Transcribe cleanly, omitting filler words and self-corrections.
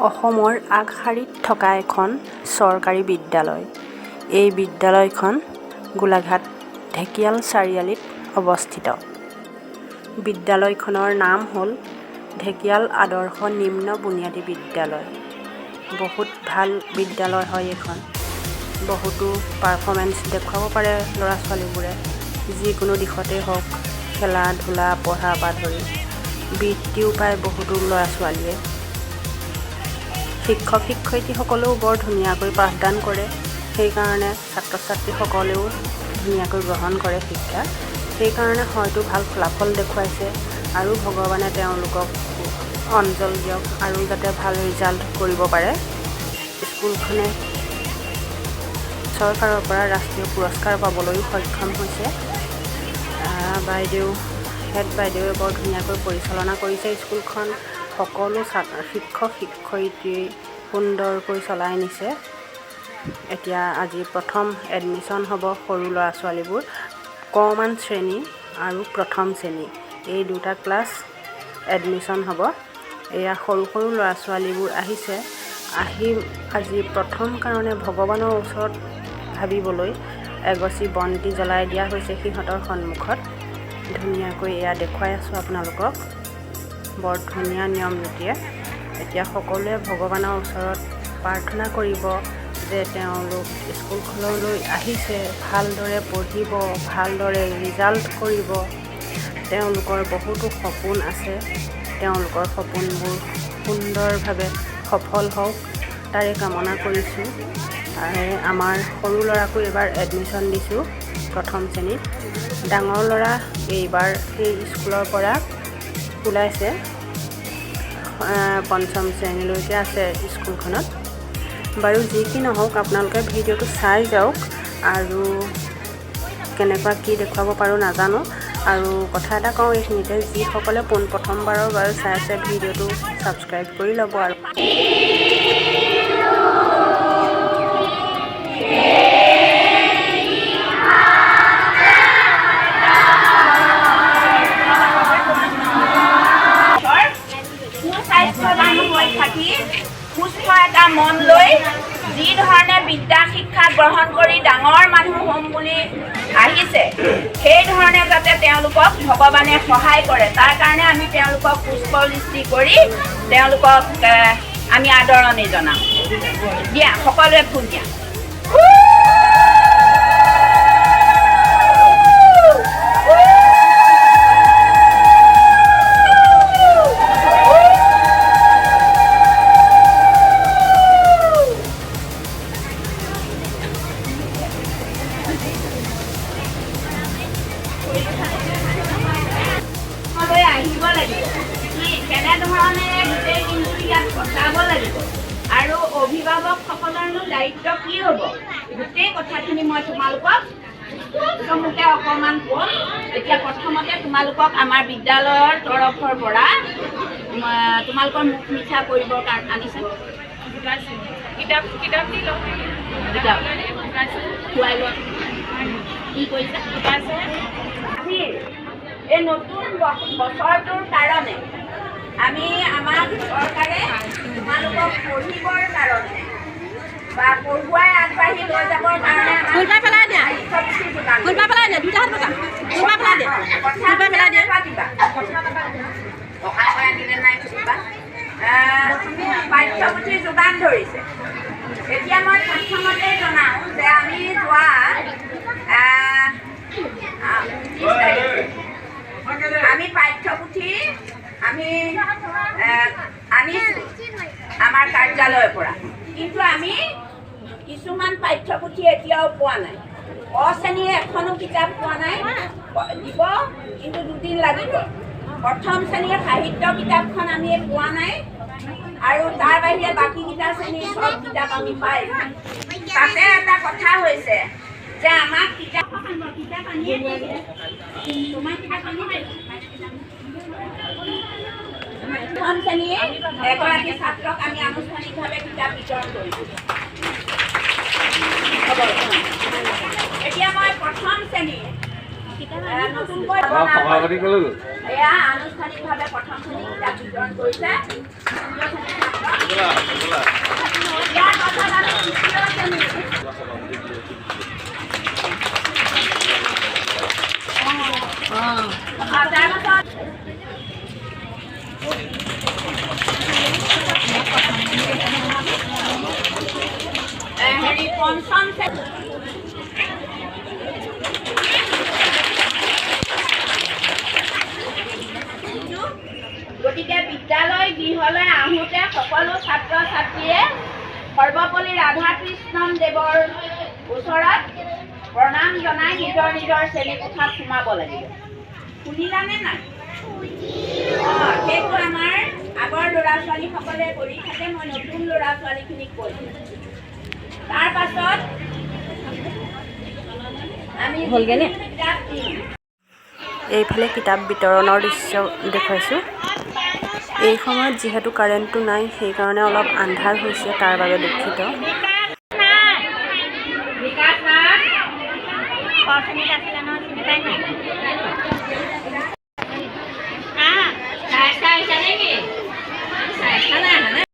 অসমৰ আগশাৰীত থকা এখন চৰকাৰী বিদ্যালয়। এই বিদ্যালয়খন গোলাঘাট ঢেকিয়াল চাৰিআলিত অৱস্থিত। বিদ্যালয়খনৰ নাম হ'ল ঢেকিয়াল আদৰ্শ নিম্ন বুনিয়াদী বিদ্যালয়। বহুত ভাল বিদ্যালয় হয় এইখন। বহুতো পাৰফৰ্মেঞ্চ দেখুৱাব পাৰে ল'ৰা ছোৱালীবোৰে, যিকোনো দিশতে হওক, খেলা ধূলা পঢ়াৰ পৰা ধৰি বৃত্তিও পায় বহুতো ল'ৰা ছোৱালীয়ে। শিক্ষক শিক্ষয়িত্ৰীসকলেও বৰ ধুনীয়াকৈ পাঠদান কৰে, সেইকাৰণে ছাত্ৰ ছাত্ৰীসকলেও ধুনীয়াকৈ গ্ৰহণ কৰে শিক্ষা। সেইকাৰণে হয়তো ভাল ফলাফল দেখুৱাইছে আৰু ভগৱানে তেওঁলোকক অঞ্জল দিয়ক আৰু যাতে ভাল ৰিজাল্ট কৰিব পাৰে। স্কুলখনে চৰকাৰৰ পৰা ৰাষ্ট্ৰীয় পুৰস্কাৰ পাবলৈও সক্ষম হৈছে। হেড বাইদেৱে বৰ ধুনীয়াকৈ পৰিচালনা কৰিছে স্কুলখন। সকলো শিক্ষক শিক্ষয়িত্ৰী সুন্দৰকৈ চলাই নিছে। এতিয়া আজি প্ৰথম এডমিশ্যন হ'ব সৰু ল'ৰা ছোৱালীবোৰ। কমান শ্ৰেণী আৰু প্ৰথম শ্ৰেণী এই দুটা ক্লাছ এডমিশ্যন হ'ব। এয়া সৰু সৰু ল'ৰা ছোৱালীবোৰ আহিছে। আজি প্ৰথম কাৰণে ভগৱানৰ ওচৰত ভাবিবলৈ এগছি বন্তি জ্বলাই দিয়া হৈছে সিহঁতৰ সন্মুখত। ধুনীয়াকৈ এয়া দেখুৱাই আছোঁ আপোনালোকক। বৰ ধুনীয়া নিয়ম নীতিৰে এতিয়া সকলোৱে ভগৱানৰ ওচৰত প্ৰাৰ্থনা কৰিব যে তেওঁলোক স্কুলখনলৈ আহিছে, ভালদৰে পঢ়িব, ভালদৰে ৰিজাল্ট কৰিব। তেওঁলোকৰ বহুতো সপোন আছে, তেওঁলোকৰ সপোনবোৰ সুন্দৰভাৱে সফল হওক তাৰে কামনা কৰিছোঁ। আমাৰ সৰু ল'ৰাকো এইবাৰ এডমিশ্যন দিছোঁ প্ৰথম শ্ৰেণীত। ডাঙৰ ল'ৰা এইবাৰ সেই স্কুলৰ পৰা ওলাইছে, পঞ্চম শ্ৰেণীলৈকে আছে স্কুলখনত। বাৰু যি কি নহওক আপোনালোকে ভিডিঅ'টো চাই যাওক আৰু কেনেকুৱা কি দেখুৱাব পাৰোঁ নাজানো। আৰু কথা এটা কওঁ এইখিনিতে, যিসকলে প্ৰথমবাৰৰ বাবে চাই আছে ভিডিঅ'টো ছাবস্ক্ৰাইব কৰি ল'ব। আৰু সুস্থ এটা মন লৈ যি ধৰণে বিদ্যা শিক্ষা গ্ৰহণ কৰি ডাঙৰ মানুহ হ'ম বুলি আহিছে, সেই ধৰণে যাতে তেওঁলোকক ভগৱানে সহায় কৰে, তাৰ কাৰণে আমি তেওঁলোকক পুষ্পবৃষ্টি কৰি তেওঁলোকক আমি আদৰণি জনাম। দিয়া সকলোৱে ফুল দিয়া। আহিব লাগিব, কেনেধৰণে গোটেই দিনটো ইয়াত কটাব লাগিব আৰু অভিভাৱকসকলৰনো দায়িত্ব কি হ'ব, গোটেই কথাখিনি মই তোমালোকক মুখে অকণমান ক'ম। এতিয়া প্ৰথমতে তোমালোকক আমাৰ বিদ্যালয়ৰ তৰফৰ পৰা তোমালোকৰ মুখ মিঠা কৰিবৰ কাৰণে আনিছে। কিতাপ দি লওঁ, খুৱাই লোৱা। কি কৰিছে? এই নতুন বছৰটোৰ কাৰণে আমি আমাক চৰকাৰে তোমালোকক পঢ়িবৰ কাৰণে বা পঢ়ুৱাই আগবাঢ়ি লৈ যাবৰ কাৰণে পাঠ্যপুথি যোগান ধৰিছে। এতিয়া মই প্ৰথমতে জনাওঁ যে আমি যোৱা আমি পাঠ্যপুথি আনিছোঁ আমাৰ কাৰ্যালয়ৰ পৰা, কিন্তু আমি কিছুমান পাঠ্যপুথি এতিয়াও পোৱা নাই। অ শ্ৰেণীৰ এখনো কিতাপ পোৱা নাই, দিব কিন্তু 2 দিন লাগিব। প্ৰথম শ্ৰেণীৰ সাহিত্য কিতাপখন আমি পোৱা নাই আৰু তাৰ বাহিৰে বাকীকেইটা শ্ৰেণীৰ চব কিতাপ আমি পাই। তাতে এটা কথা হৈছে যে আমাক কিতাপ আনিয়ে তোমাৰ কিতাপ আনিয়ে প্ৰথম শ্ৰেণীয়ে এগৰাকী ছাত্ৰক আমি আনুষ্ঠানিকভাৱে কিতাপ বিতৰণ কৰিছোঁ। এতিয়া মই প্ৰথম শ্ৰেণীৰ নতুনকৈ এয়া আনুষ্ঠানিকভাৱে প্ৰথম শ্ৰেণী কিতাপ বিতৰণ কৰিছে। ইয়াৰ পাছত আমি তৃতীয় শ্ৰেণী। তাৰপাছত হেৰি পঞ্চম শ্ৰেণী। গতিকে বিদ্যালয় গৃহলৈ আহোঁতে সকলো ছাত্ৰ ছাত্ৰীয়ে সৰ্বপল্লী ৰাধাকৃষ্ণন দেৱৰ ওচৰত প্ৰণাম জনাই নিজৰ নিজৰ শ্ৰেণীকোঠাত সোমাব লাগিব। শুনিলানে নাই? সেইটো আমাৰ আগৰ ল'ৰা ছোৱালীসকলে কৰি থাকে, মই নতুন ল'ৰা ছোৱালীখিনিক কৈছোঁ। তাৰ পাছত আমি কিতাপ দিম। এইফালে কিতাপ বিতৰণৰ দৃশ্য দেখুৱাইছোঁ। এই সময়ত যিহেতু কাৰেণ্টটো নাই, সেইকাৰণে অলপ আন্ধাৰ হৈছে, তাৰ বাবে দুখিত। বিকাশ